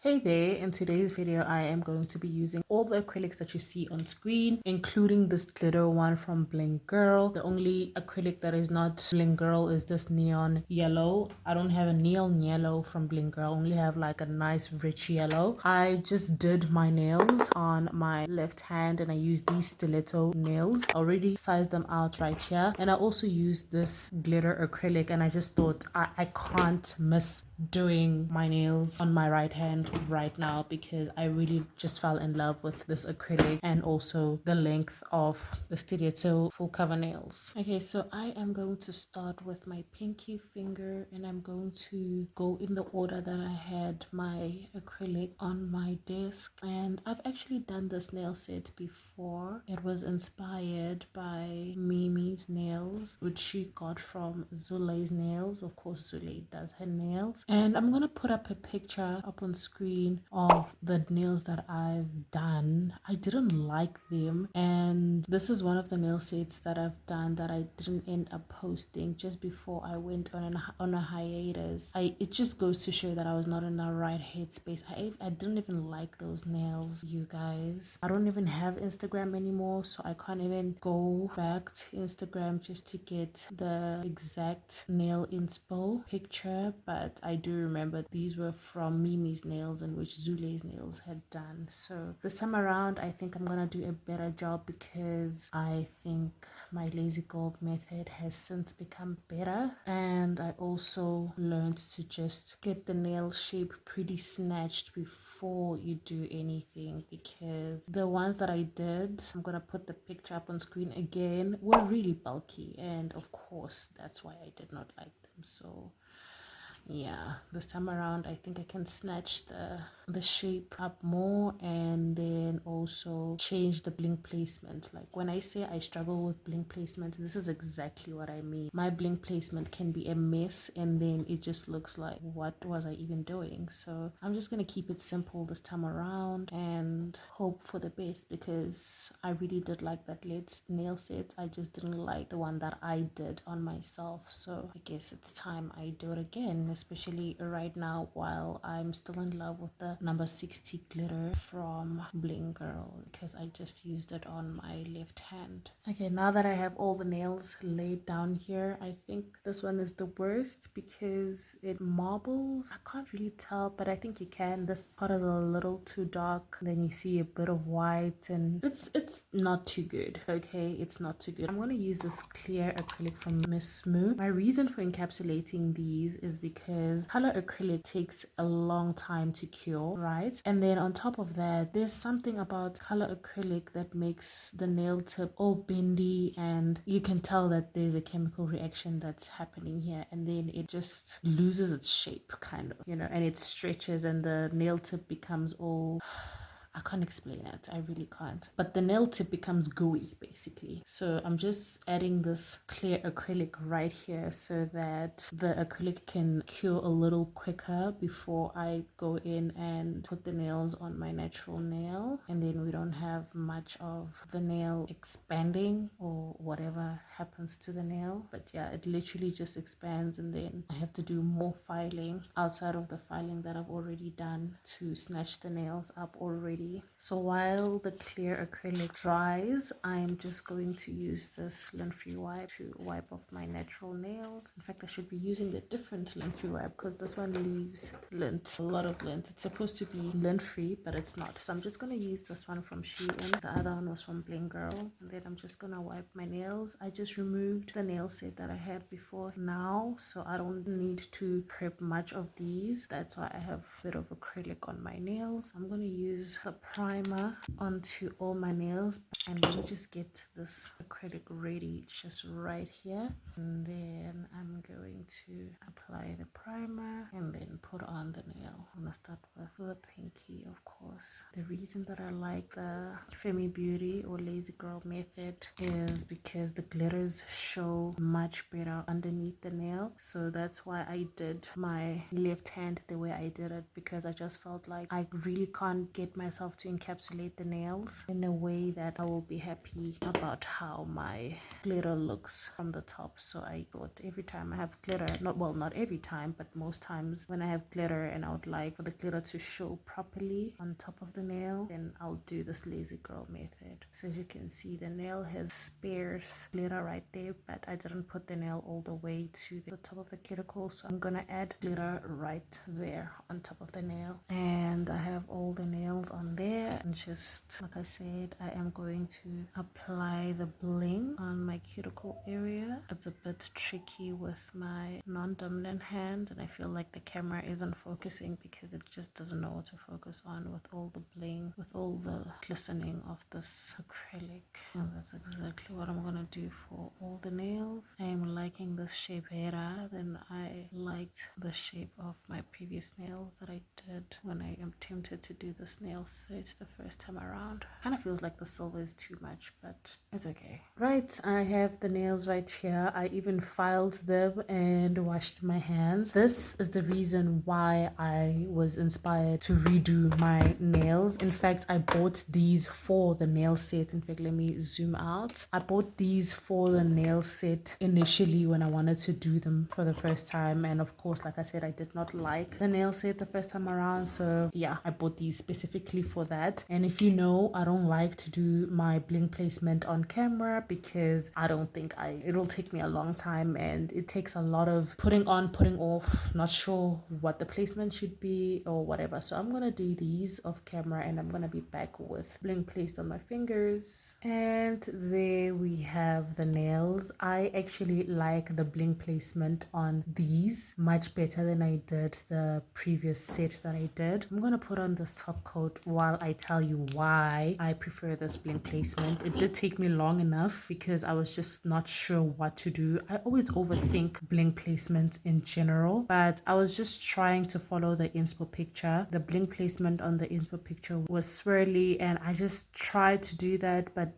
Hey there, in today's video I am going to be using all the acrylics that you see on screen, including this glitter one from Bling Girl. The only acrylic that is not Bling Girl is this neon yellow. I don't have a neon yellow from Bling Girl, I only have like a nice rich yellow. I just did my nails on my left hand and I used these stiletto nails. I already sized them out right here, and I also used this glitter acrylic, and I just thought I can't miss doing my nails on my right hand right now because I really just fell in love with this acrylic and also the length of the Stiletto full cover nails. Okay, so I am going to start with my pinky finger and I'm going to go in the order that I had my acrylic on my desk. And I've actually done this nail set before. It was inspired by Mimi's nails, which she got from Zule's nails. Of course, Zule does her nails. And I'm gonna put up a picture up on screen of the nails that I've done. I didn't like them, and this is one of the nail sets that I've done that I didn't end up posting just before I went on a hiatus. It just goes to show that I was not in the right headspace. I didn't even like those nails, you guys. I don't even have Instagram anymore, so I can't even go back to Instagram just to get the exact nail inspo picture, but I do remember these were from Mimi's nails and which Zule's nails had done. So this time around I think I'm gonna do a better job because I think my lazy gold method has since become better, and I also learned to just get the nail shape pretty snatched before you do anything, because the ones that I did, I'm gonna put the picture up on screen again, were really bulky, and of course that's why I did not like them. So yeah, this time around I think I can snatch the shape up more and then also change the bling placement. Like when I say I struggle with bling placement, this is exactly what I mean. My bling placement can be a mess and then it just looks like, what was I even doing? So I'm just gonna keep it simple this time around and hope for the best, because I really did like that nail set. I just didn't like the one that I did on myself, so I guess it's time I do it again, especially right now while I'm still in love with the number 60 glitter from Bling Girl, because I just used it on my left hand. Okay, now that I have all the nails laid down here, I think this one is the worst because it marbles. I can't really tell, but I think you can. This part is a little too dark, then you see a bit of white, and it's not too good. Okay, it's not too good. I'm going to use this clear acrylic from Miss Smooth. My reason for encapsulating these is because color acrylic takes a long time to cure, right? And then on top of that, there's something about color acrylic that makes the nail tip all bendy, and you can tell that there's a chemical reaction that's happening here, and then it just loses its shape, kind of, you know, and it stretches and the nail tip becomes all I can't explain it. I really can't. But the nail tip becomes gooey basically. So I'm just adding this clear acrylic right here so that the acrylic can cure a little quicker before I go in and put the nails on my natural nail. And then we don't have much of the nail expanding or whatever happens to the nail. But yeah, it literally just expands, and then I have to do more filing outside of the filing that I've already done to snatch the nails up already. So while the clear acrylic dries, I'm just going to use this lint-free wipe to wipe off my natural nails. In fact, I should be using a different lint-free wipe because this one leaves lint, a lot of lint. It's supposed to be lint-free, but it's not. So I'm just going to use this one from Shein. The other one was from Bling Girl. And then I'm just going to wipe my nails. I just removed the nail set that I had before now, so I don't need to prep much of these. That's why I have a bit of acrylic on my nails. I'm going to use a primer onto all my nails, and let me just get this acrylic ready just right here, and then I'm going to apply the primer and then put on the nail. I'm gonna start with the pinky, of course. The reason that I like the Femi Beauty or Lazy Girl method is because the glitters show much better underneath the nail, so that's why I did my left hand the way I did it, because I just felt like I really can't get myself to encapsulate the nails in a way that I will will be happy about how my glitter looks from the top. So I thought every time I have glitter, not every time, but most times when I have glitter and I would like for the glitter to show properly on top of the nail, then I'll do this lazy girl method. So as you can see, the nail has sparse glitter right there, but I didn't put the nail all the way to the top of the cuticle, so I'm gonna add glitter right there on top of the nail. And I have all the nails on there, and just like I said, I am going to apply the bling on my cuticle area. It's a bit tricky with my non-dominant hand, and I feel like the camera isn't focusing because it just doesn't know what to focus on with all the bling, with all the glistening of this acrylic. And that's exactly what I'm gonna do for all the nails. I am liking this shape better than I liked the shape of my previous nails that I did when I attempted to do this nail set the first time around. Kind of feels like the silver is too much, but it's okay. Right, I have the nails right here. I even filed them and washed my hands. This is the reason why I was inspired to redo my nails. In fact, I bought these for the nail set. In fact, let me zoom out. I bought these for the nail set initially when I wanted to do them for the first time, and of course, like I said, I did not like the nail set the first time around, so yeah, I bought these specifically for that. And if you know, I don't like to do my bling placement on camera because I don't think it'll take me a long time, and it takes a lot of putting on, putting off, not sure what the placement should be or whatever. So I'm gonna do these off camera, and I'm gonna be back with bling placed on my fingers. And there we have the nails. I actually like the bling placement on these much better than I did the previous set that I did. I'm gonna put on this top coat while I tell you why I prefer this bling placement. It did take me long enough because I was just not sure what to do. I always overthink bling placement in general, but I was just trying to follow the inspo picture. The bling placement on the inspo picture was swirly, and I just tried to do that, but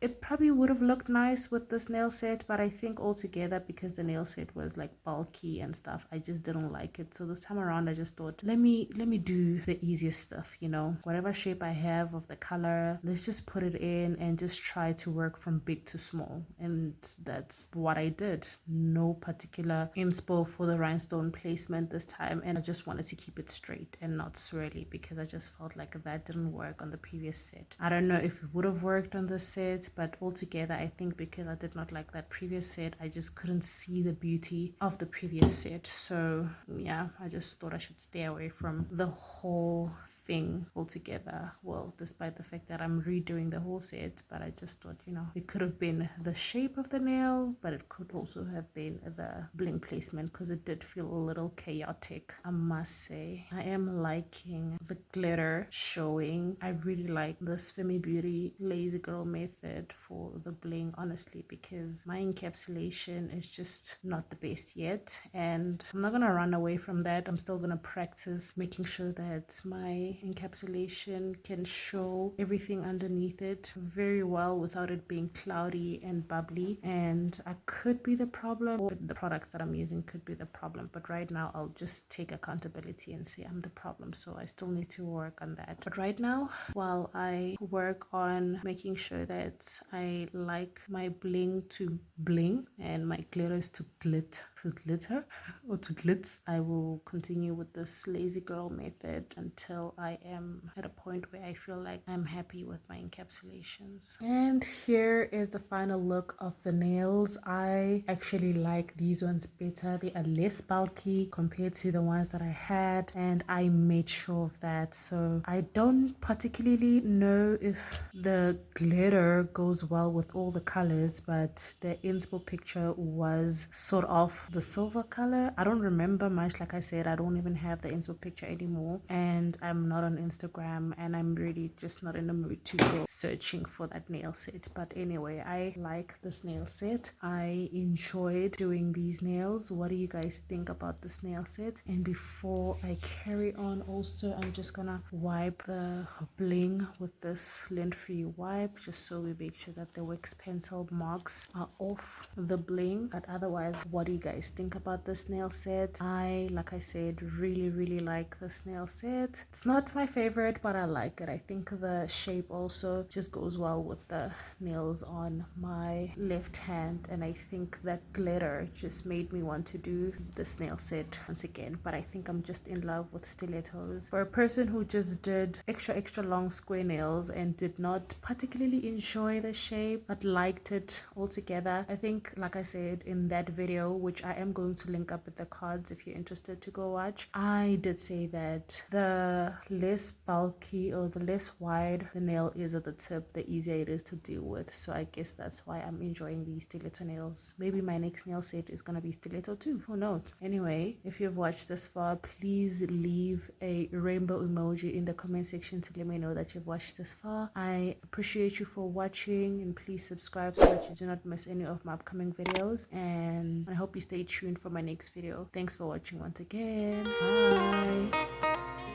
it probably would have looked nice with this nail set, but I think altogether, because the nail set was like bulky and stuff, I just didn't like it. So this time around, I just thought, let me do the easiest stuff, you know, whatever shape I have of the color, let's just put it in and just try to work from big to small. And that's what I did. No particular inspo for the rhinestone placement this time, and I just wanted to keep it straight and not swirly because I just felt like that didn't work on the previous set. I don't know if it would have worked on this set, but altogether, I think because I did not like that previous set, I just couldn't see the beauty of the previous set. So yeah, I just thought I should stay away from the whole thing altogether. Well, despite the fact that I'm redoing the whole set, but I just thought, you know, it could have been the shape of the nail, but it could also have been the bling placement because it did feel a little chaotic, I must say. I am liking the glitter showing. I really like this Femi Beauty Lazy Girl method for the bling, honestly, because my encapsulation is just not the best yet, and I'm not gonna run away from that. I'm still gonna practice making sure that my encapsulation can show everything underneath it very well without it being cloudy and bubbly. And I could be the problem, or the products that I'm using could be the problem, but right now I'll just take accountability and say I'm the problem. So I still need to work on that. But right now, while I work on making sure that I like my bling to bling and my glitters to glitter or to glitz, I will continue with this lazy girl method until I am at a point where I feel like I'm happy with my encapsulations. And here is the final look of the nails. I actually like these ones better. They are less bulky compared to the ones that I had, and I made sure of that. So I don't particularly know if the glitter goes well with all the colors, but the inspo picture was sort of the silver color. I don't remember much. Like I said, I don't even have the inspo picture anymore, and I'm not on Instagram, and I'm really just not in the mood to go searching for that nail set. But anyway, I like this nail set. I enjoyed doing these nails. What do you guys think about this nail set? And before I carry on, also I'm just gonna wipe the bling with this lint-free wipe, just so we make sure that the wax pencil marks are off the bling. But otherwise, what do you guys guys think about this nail set. Like I said, really like this nail set. It's not my favorite, but I like it. I think the shape also just goes well with the nails on my left hand, and I think that glitter just made me want to do this nail set once again. But I think I'm just in love with stilettos. For a person who just did extra long square nails and did not particularly enjoy the shape but liked it altogether, I think, like I said in that video, which I am going to link up with the cards if you're interested to go watch, I did say that the less bulky or the less wide the nail is at the tip, the easier it is to deal with. So I guess that's why I'm enjoying these stiletto nails. Maybe my next nail set is gonna be stiletto too, who knows. Anyway, if you've watched this far, please leave a rainbow emoji in the comment section to let me know that you've watched this far. I appreciate you for watching, and please subscribe so that you do not miss any of my upcoming videos, and I hope you stay tuned for my next video. Thanks for watching once again. Bye.